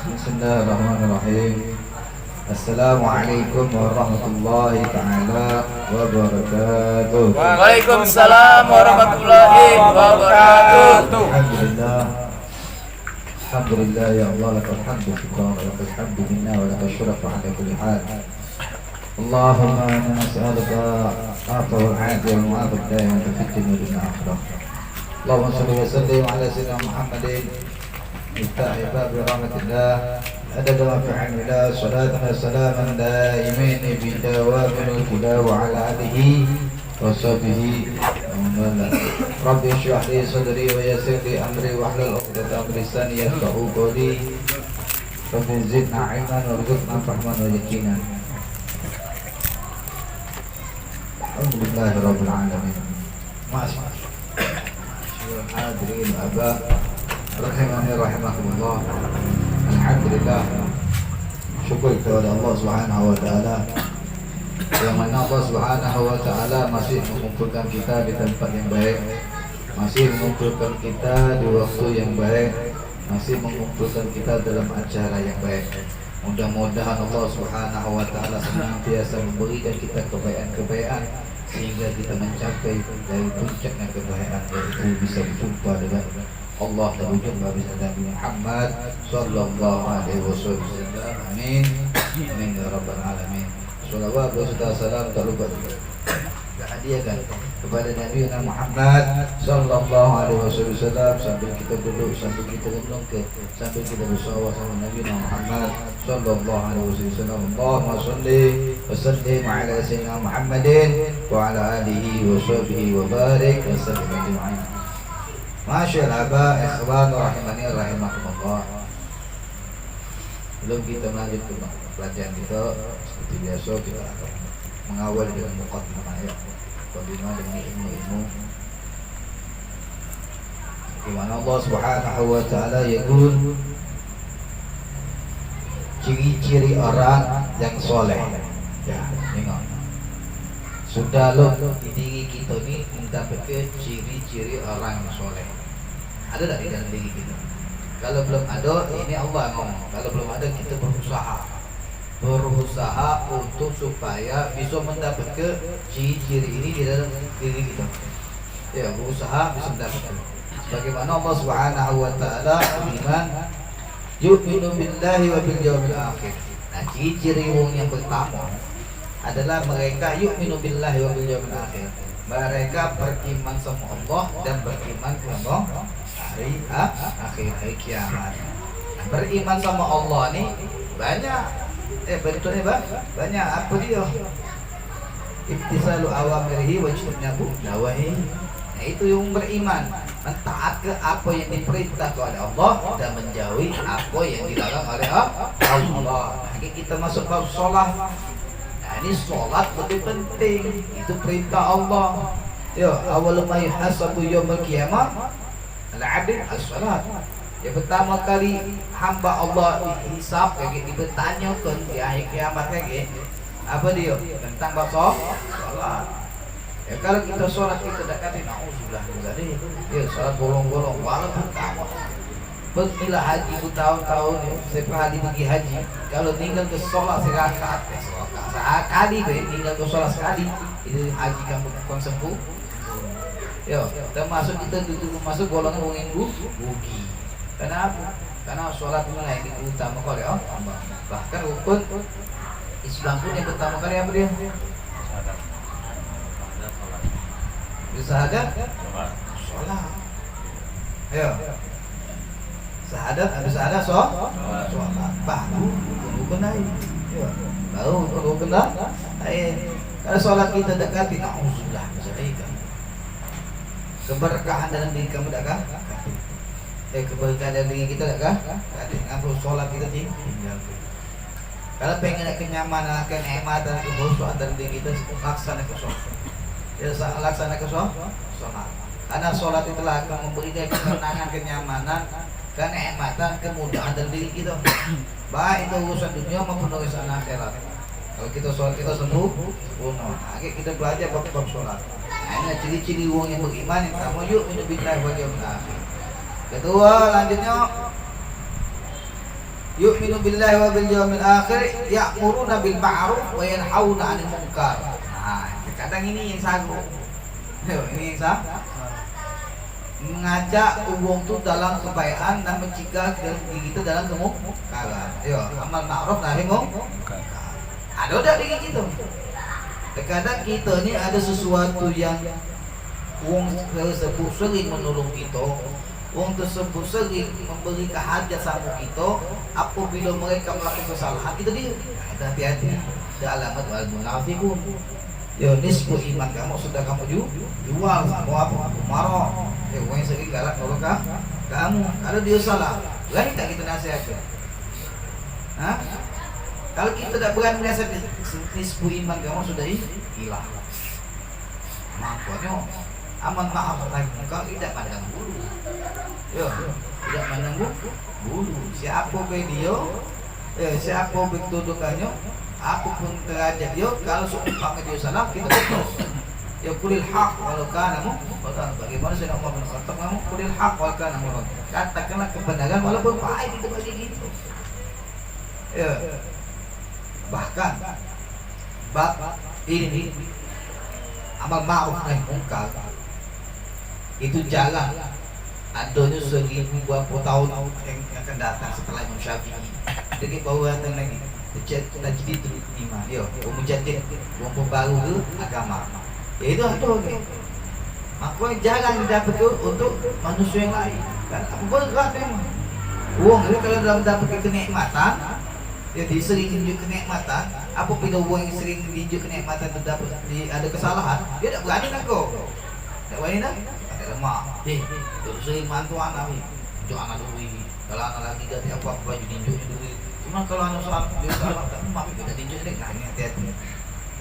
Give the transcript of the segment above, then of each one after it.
Bismillahirrahmanirrahim. Assalamualaikum warahmatullahi taala wabarakatuh. Waalaikumsalam warahmatullahi wabarakatuh. Alhamdulillah. Alhamdulillah ya Allah, lakal hamdu syukran wa lakal hamdu minna wa lakal syuraf ala kulli hal. Allahumma inna nas'aluka al-'afwa wal 'afiyah wal 'afiyah daimatan fid dunya wal akhirah. Allahumma shalli wa sallim ala sayyidina Muhammadin miftahi babi rahmatillah adada ma fi 'ilmillah salatan wa salaman daimin bi dawamil huda wa ala alihi wa sahbihi wa man Rabbi shrah li sadri wa yassir li amri wa hlul 'uqdatam min lisani yafqahu qawli. Rabbi zidna 'ilman warzuqna fahman wa yaqinan. Alhamdulillahirabbil alamin. Masyaallah hadirin aba rahimani rahimakumullah. Alhamdulillah, syukur kepada Allah Subhanahu wa taala yang mana Allah Subhanahu wa taala masih mengumpulkan kita di tempat yang baik, masih mengumpulkan kita di waktu yang baik, masih mengumpulkan kita dalam acara yang baik. Mudah-mudahan Allah Subhanahu wa taala senantiasa memberikan kita kebaikan-kebaikan sehingga kita mencapai dari puncaknya kebaikan, yaitu bisa berjumpa dengan Allah dan berjumpa dengan Nabi Muhammad sallallahu alaihi wasallam. Amin. Amin ya rabbal alamin. Shalawat wa salam tak lupa hadiahkan kepada Nabi Muhammad sallallahu alaihi wasallam sambil kita duduk, sambil kita renungkan, sambil kita bersama sama Nabi Muhammad sallallahu alaihi wasallam. Allahumma shalli wa sallim ala sayyidina Muhammadin wa ala alihi wa sahbihi wa barik wa sallim ajma'in. Masyaallah, ikhwan rahimani rahimakumullah. Belum kita lanjut ke pelajaran kita, seperti biasa kita akan mengawal dengan muqaddimah ya. Muqaddimah dengan ilmu-ilmu di mana Allah Subhanahu wa taala yaqul ciri-ciri orang yang soleh. Ya, tengok. Sudah loh di diri kita ni mendapatkan ciri-ciri orang yang soleh. Ada tak di dalam diri kita? Kalau belum ada, ini Allah ngomong. Kalau belum ada, kita berusaha untuk supaya bisa mendapatkan ciri-ciri ini di dalam diri kita. Ya, berusaha bisa mendapatkan. Sebagaimana Allah Subhanahu wa taala firman, yu'minu billahi wa bil yawmil akhir. Nah, ciri-ciri wong yang pertama adalah mereka yu'minu billahi wa bil yawmil akhir. Mereka beriman sama Allah dan beriman kepada hari akhir, hari kiamat. Nah, beriman sama Allah ni banyak. Bentuknya banyak. Apa dia? Imtisalu awamirihi wa ijtinabu nawahi. Nah, itu yang beriman, mentaat ke apa yang diperintah oleh Allah dan menjauhi apa yang dilarang oleh Allah. Nah, kita masuk bab solat. Nah, ini solat lebih penting. Itu perintah Allah. Ya, awal ma yuhasabu yaumil qiyamah al-'abd as-salat. Yang pertama kali hamba Allah dihisab kayak dibertanyakan di akhir kiamat kayak apa dia? Tentang bab solat. Ya, kalau kita sholat kita dah kata naudzubillah dari ya sholat bolong-bolong walaupun kamu pergilah haji bertahun-tahun ya, saya pergi haji, kalau tinggal ke sholat serakat sekali tinggal ke sholat sekali itu haji kamu bukan sembuh. Ya, termasuk kita duduk masuk golongan orang yang rugi. Kenapa? Karena sholat mulai diutamakan oleh Allah. Bahkan rukun Islam pun yang pertama kali apa dia? Syahadat, sholat. Ayo, syahadat, habis syahadat sholat. Baru rukun lain. Baru rukun lain. Kalau sholat kita dekati, naudzubillah misalnya. Keberkahan dalam diri kamu dekat. Keberkahan dalam diri kita dekat. Apa sholat kita tinggal. Kalau pengen kenyamanan, kenikmatan, kehusuan dalam diri kita, laksanakan sholat. Ya, laksanakan sholat. Karena sholat itulah akan memberikan ketenangan, kenyamanan, kenikmatan, kemudahan dalam diri kita. Baik itu urusan dunia maupun urusan akhirat. Kalau kita sholat kita sembuh, kita belajar bab sholat. Nah, ini ciri-ciri wong yang beriman yang kamu yu'minu billahi wal yawmil akhir. Kedua, lanjutnya yu'minu billahi wa bil yawmil akhir, ya'muruna bil ma'ruf wa yanhauna 'anil munkar. Nah, kadang ini yang sagu. Ini yang sagu. Mengajak uang tu dalam kebaikan dan mencegah diri kita dalam kemungkaran. Yo, amal ma'ruf nahi munkar. Ada udah diri kita. Terkadang kita ni ada sesuatu yang uang tersebut sering menolong kita, uang tersebut sering memberi hajat sama kita. Apabila mereka melakukan kesalahan, kita dia hati-hati. Ada alamat wal munafiqun. Ya nisfu iman kamu sudah kamu jual sama apa? Marah. Uang sering galak kalau kamu. Kalau dia salah, berani tak kita nasihatkan? Hah? Kalau kita tidak berani nasihat, nisfu iman kamu sudah hilang. Makanya aman maaf nahi munkar tidak pandang bulu. Ya, tidak pandang bulu. Siapa dia? Ya, siapa kedudukannya? Apapun derajat dia, kalau seumpama dia salah, kita betul. Ya kulil haq walau kana mukhtan. Bagaimana Sayyidina Umar bin Khattab ngomong kulil haq walau kana mukhtan. Katakanlah kebenaran walaupun pahit itu bagi gitu. Ya. Bahkan bab ini amal ma'ruf nahi munkar itu jalan adanya 1000 tahun yang akan datang setelah Imam Syafi'i. Jadi baru datang lagi tajdid lima, yo, mujaddid, orang pembaru ke agama. Ya itu ada okay. Maka jarang didapat untuk manusia yang lain. Kan apa berat memang. Uang itu kalau dalam dapat kenikmatan, ya sering tunjuk kenikmatan. Apabila uang yang sering tunjuk kenikmatan itu dapat ada kesalahan, dia tak berani nak go. Tak berani nak? Ada lemah. Terus sering mantu anak ni. Tunjuk anak dulu ini. Kalau anak lagi ganti apa baju tunjuk dulu. Cuma kalau anak salah dia salah tak mak kita tunjuk ni. Nah, ini hati-hati.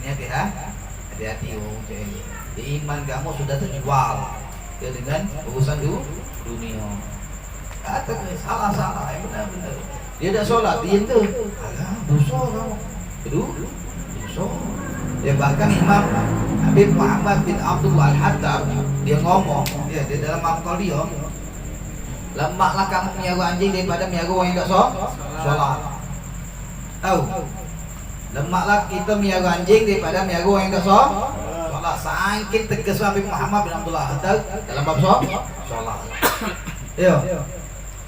Ini hati-hati orang macam ni. Iman kamu sudah terjual ya dengan urusan dunia. Kata salah yang benar-benar. Dia dah solat, dia tu. Alah, dosa kamu. Dosa. Ya bahkan Imam Habib Muhammad bin Abdullah Al-Hattab dia ngomong, ya di dalam maqal dia, lemaklah kamu menyaga anjing daripada menyaga orang yang tak solat. Tahu? Lemaklah kita menyaga anjing daripada menyaga orang yang tak solat. Saking tegas Habib Muhammad bin Abdullah Al-Hattab dalam bab solat. Ya.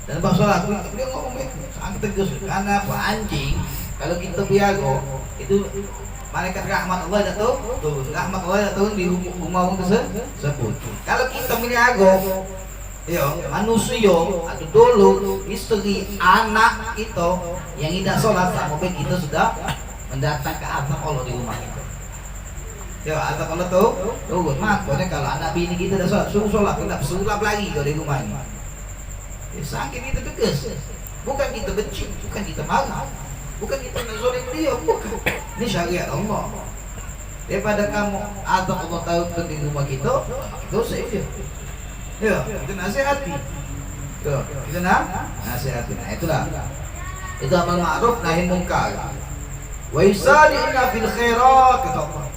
Dalam bab solat dia ngomong itu sangat tegas. Karena apa? Anjing kalau kita biago itu malaikat rahmat Allah datang, rahmat Allah datang di rumah tersebut. Kalau kita menjaga, ya manusia atau dulu istri anak itu yang tidak sholat sampai kita sudah mendatang ke azab Allah di rumah kita. Ya azab Allah tuh, makanya kalau anak bini kita dah sholat, suruh sholat, tidak sulap lagi kalau di rumah ini. Ya, sakit kita tegas, bukan kita benci, bukan kita marah. Bukan kita nak zolim dia, bukan. Ini syariat Allah. Daripada kamu azab Allah tahu di rumah kita, dosa dia. Ya, kita nasihati. Tuh, kita nasihati. Nah, itulah. Itu amal ma'ruf nahi munkar. Wa yusari'una fil khairat kata Allah.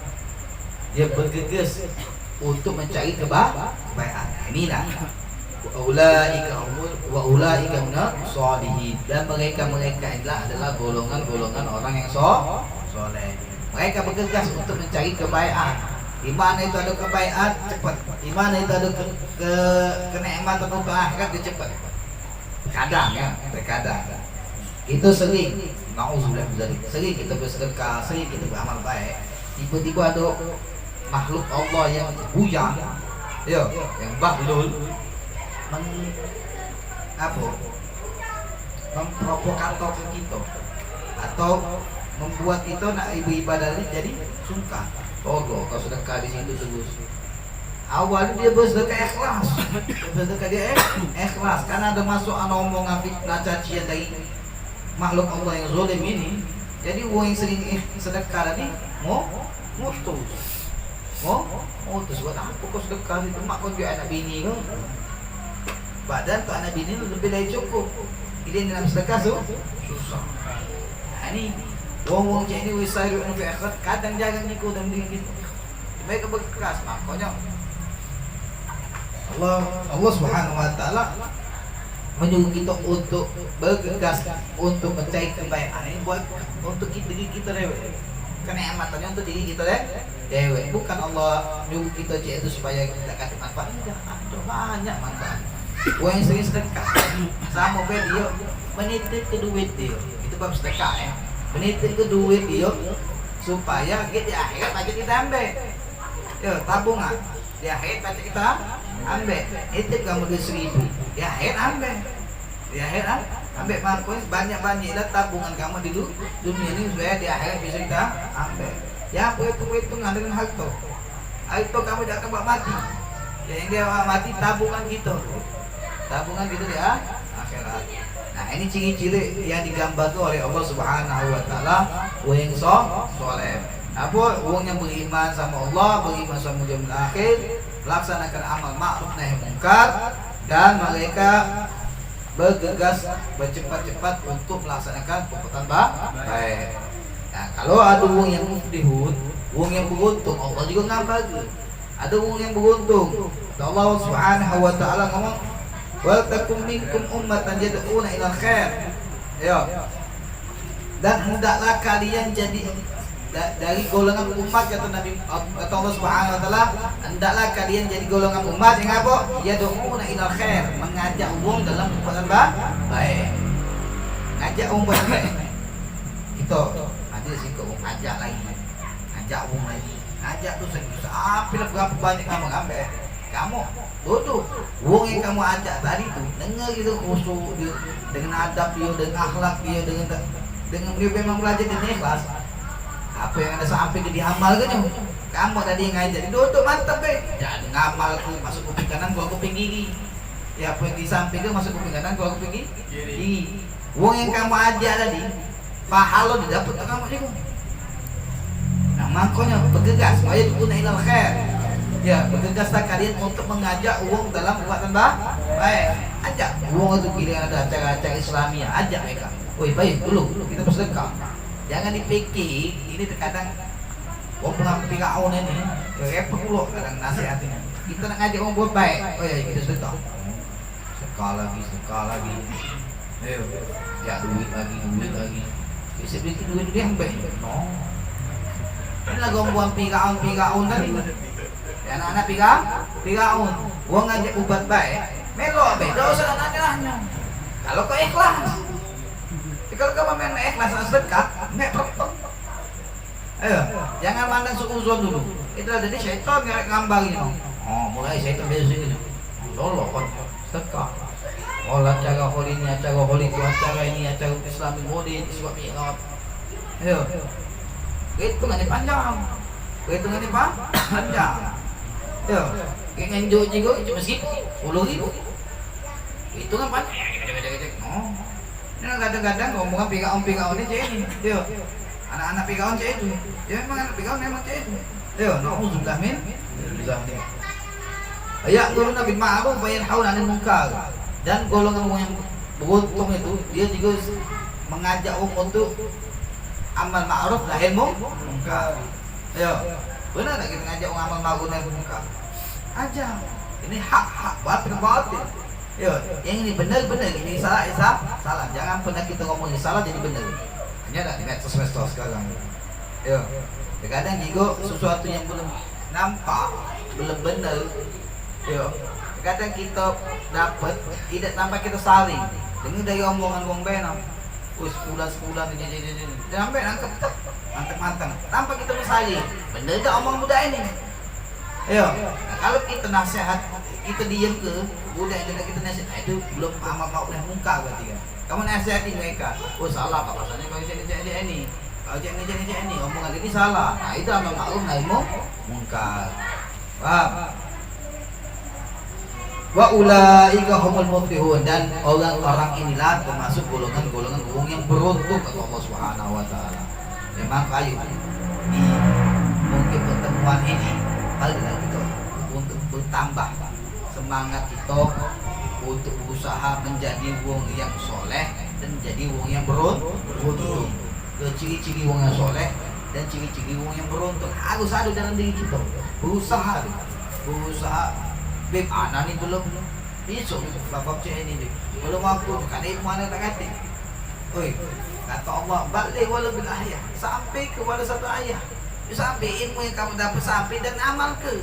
Dia bergegas untuk mencari kebaikan. Inilah wa ulaika minas sholihin, dan mereka adalah golongan orang yang soleh. Mereka bergegas untuk mencari kebaikan. Di mana itu ada kebaikan cepat, di mana itu ada kenikmatan untuk akhirat dia cepat. Terkadang itu sering sering kita bersedekah, sering kita beramal baik, tiba-tiba ada makhluk Allah yang buyang, ya, yang bahlul memprovokator kita atau membuat kita nak ibadah ini jadi sungkan. Kau sedekah di situ terus. Awalnya dia bersedekah ikhlas, ikhlas karena ada masuk omongan fitnah cacian dari makhluk Allah yang zalim ini. Jadi orang yang sering sedekah tadi mutus buat apa kau sedekah itu? Mak kau juga anak bini kau. Badan tu anak bini lebih dari cukup. Ini dalam sedekah susah. Nah, ini wong-wong macam ini wisairu fi akhirat kadang jangan ikut dan dengan gitu. Mereka berkeras makanya Allah Subhanahu wa taala menyuruh kita untuk bergegas untuk mencari kebaikan. Ini buat untuk diri kita dewe. Kenikmatannya untuk diri kita dewe. Bukan Allah nyuruh kita itu supaya kita kasih manfaat. Ada banyak manfaat. Orang yang sering sedekah sama dia menitip ke duit dia. Itu bab sedekah ya. Menitip ke duit dia supaya kita di akhirat aja kita ambil. Ya, tabungan. Di akhirat aja kita ambil. Nitip kamu duit 1.000. Di akhirat ambil. Di akhirat ambil mampus banyak-banyaklah tabungan kamu di dunia ini supaya di akhirat bisa kita ambil. Ya, hitung-hitungan dengan harta. Harta kamu tidak akan bawa mati. Yang dia mati tabungan kita. Tabungan kita di akhirat. Nah, ini ciri-ciri yang digambarkan oleh Allah Subhanahu wa taala, wong yang saleh. Apa? Wong yang beriman sama Allah, beriman sama yaumil akhir, melaksanakan amal ma'ruf nahi munkar, dan mereka bergegas bercepat-cepat untuk melaksanakan perbuatan baik. Nah, kalau ada wong yang muflihun, wong yang beruntung, Allah juga ngabar. Ada wong yang beruntung. Allah Subhanahu wa taala ngomong, "Wal takum minkum ummatan yad'una ilal khair." Ya. Dan hendaklah kalian jadi dari golongan umat, kata Nabi, kata Allah Subhanahu wa taala, hendaklah kalian jadi golongan umat yang apa? Yad'una ilal khair, mengajak umum dalam perbuatan baik. Ngajak umum baik. Kita ada sih ke ngajak lagi. Ngajak umum lagi. Ngajak tu sampai berapa banyak kamu ngambil. Kamu duduk, wong yang kamu ajak tadi tu dengar gitu khusyuk dia, dengan adab dia, dengan akhlak dia, dengan dia memang belajar dengan ikhlas. Apa yang ada sampai ke diamalkan, kamu tadi yang ngajak duduk mantap jangan ngamal tu masuk kuping kanan gua kuping kiri. Ya, apa yang disampaikan masuk kuping kanan gua kuping kiri. Wong yang kamu ajak tadi pahala didapat kamu juga. Nah, makanya bergegas supaya guna ilal khair. Ya, bergegaslah kalian untuk mengajak uang dalam perbuatan baik. Ajak uang itu kira ada acara-acara Islamia, ajak mereka. Woi, baik dulu kita bersedekah. Jangan dipikir ini terkadang uang pengambil kaun ini repot dulu kadang nasihatnya. Kita nak ngajak uang buat baik. Oh ya, kita sedekah. Sedekah lagi. Ayo, ya duit lagi. Bisa bikin duit yang baik. No. Ini lah gombuan pikaun tadi. Ya, anak-anak pikaun. Gua ngajak ubat baik. Melo beda usah nanya. Kalau kau ikhlas. Kalau kau main ikhlas sedekah, enggak perlu. Ayo, jangan mandang suuzon dulu. Itu ada di syaitan yang ngambang ini. Oh, mulai syaitan dari sini. Tolong kon sedekah. Olah cara holi itu, acara ini, acara Islam ini, sebab ini. Ayo. Hitungannya panjang. Panjang. Yo, kayak nganjuk juga cuma segitu, 10.000. Itu kan panjang. Oh. Ini kadang-kadang ngomongan pikaun ini cek ini. Yo. Anak-anak pikaun cek itu. Ya memang anak pikaun memang cek itu. Yo, nauzubillah min. Ya'muruna bil ma'ruf wa yanhauna 'anil munkar. Dan golongan yang beruntung itu dia juga mengajak untuk amal ma'ruf nahi munkar. Yo. Benar tak kita ngajak orang amal ma'ruf nahi munkar? Aja. Ini hak batil. Yo, yang ini benar, ini salah. Jangan pernah kita ngomong ini salah jadi benar. Hanya ada di medsos sekarang. Yo. Kadang juga sesuatu yang belum nampak, belum benar. Yo. Kadang kita dapat tidak tanpa kita saling. Dengar dari omongan wong benam. Sebulan ini. Sampai nangkep mantap. Tanpa kita bersaling. Benar tak omong muda ini? Ayo, nah, kalau kita nasihat, kita diam ke budak kita nasihat, itu belum amal ma'ruf nahi munkar berarti kan. Kamu nasihati mereka, oh salah Pak, pasalnya kalau jadi ini, kalau jadi ini, omongan ini salah. Nah itu amal ma'ruf nahi munkar. Paham? Wa ulaika humul muflihun, dan orang-orang inilah termasuk golongan-golongan yang beruntung kata Allah Subhanahu wa taala. Memang kayu di mungkin pertemuan ini marilah kita untuk bertambah semangat kita untuk berusaha menjadi wong yang soleh dan menjadi wong yang beruntung. Ciri-ciri wong yang soleh dan ciri-ciri wong yang beruntung harus ada dalam diri kita. Berusaha. Beb anak ni belum besok bapak cek ini deh. Belum aku kan ilmu mana tak kata. Oi, kata Allah balik wala bil ayah, sampai kepada satu ayah. Sampai ilmu yang kamu dapat sampai dan amal ke.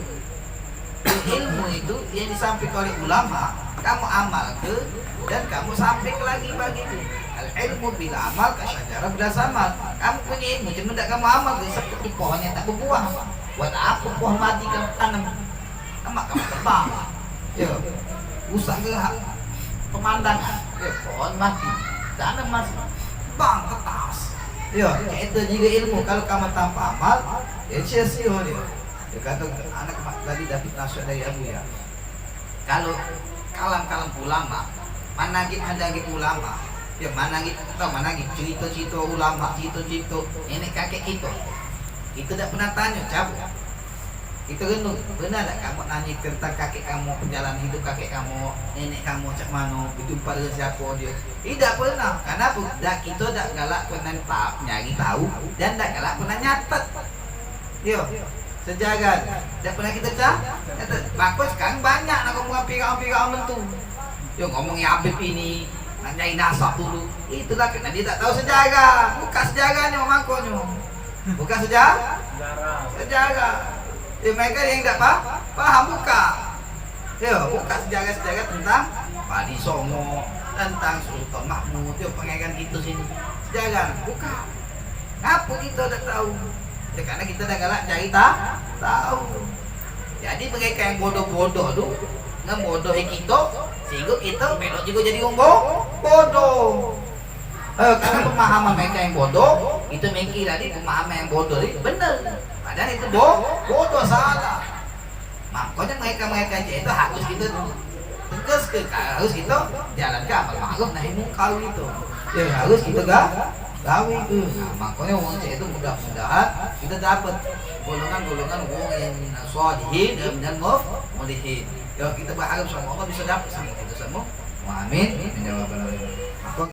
Ilmu itu yang disampaikan oleh ulama, kamu amal ke dan kamu sampai ke lagi bagimu. Al ilmu bila amal kasyajarah bila samal. Kamu punya ilmu, cuma tidak kamu amal ke seperti pohon yang tak berbuah. Buat apa pohon mati kamu tanam? Kamu terbang. Ya, usah ke pemandangan. Ya, pohon mati, tanam masih bang ke atas. Ya, itu juga ilmu. Kalau kamu tanpa amal, ya sia-sia dia. Dia kata anak tadi David nasihat dari Abu ya. Kalau kalam-kalam ulama, mana gitu ada gitu ulama, ya mana gitu cerita-cerita ulama, cerita-cerita nenek kakek kita. Kita tidak pernah tanya, cabut. Kita renung, benar tak kamu nanya tentang kakek kamu, perjalanan hidup kakek kamu, nenek kamu cak mana, berjumpa dengan siapa dia? Tidak pernah. Kenapa? Kita tak galak pernah nyari tahu dan tak galak pernah nyatet. Yo, sejagat. Tak pernah kita catat. Bagus sekarang banyak nak ngomong pirang-pirang mentu. Yo ngomongin Habib ini, nak nyari nasab dulu. Itulah kerana dia tak tahu sejarah. Bukan sejarahnya mangkonya. Bukan sejarah. Sejarah. Mereka yang tak paham buka. Ya, buka sejarah-sejarah tentang Wali Songo, tentang Sultan Mahmud, dia pengen gitu sini. Sejarah buka. Apa kita tak tahu? Ya, karena kita dah galak cari tahu. Jadi mereka yang bodoh-bodoh tu ngembodohi kita sehingga kita belok juga jadi bodoh. Karena pemahaman mereka yang bodoh, itu mikir tadi pemahaman yang bodoh itu benar. Padahal itu bodoh salah. Makanya mereka itu harus kita tegas ke, harus kita jalankan amal ma'ruf nahi munkar itu. Ya harus kita gawe itu. Nah, makanya orang itu mudah-mudahan kita dapat golongan-golongan orang yang sholihin dan mulihin. Ya kita berharap semua Allah bisa dapat sama kita semua. Amin. Menjawab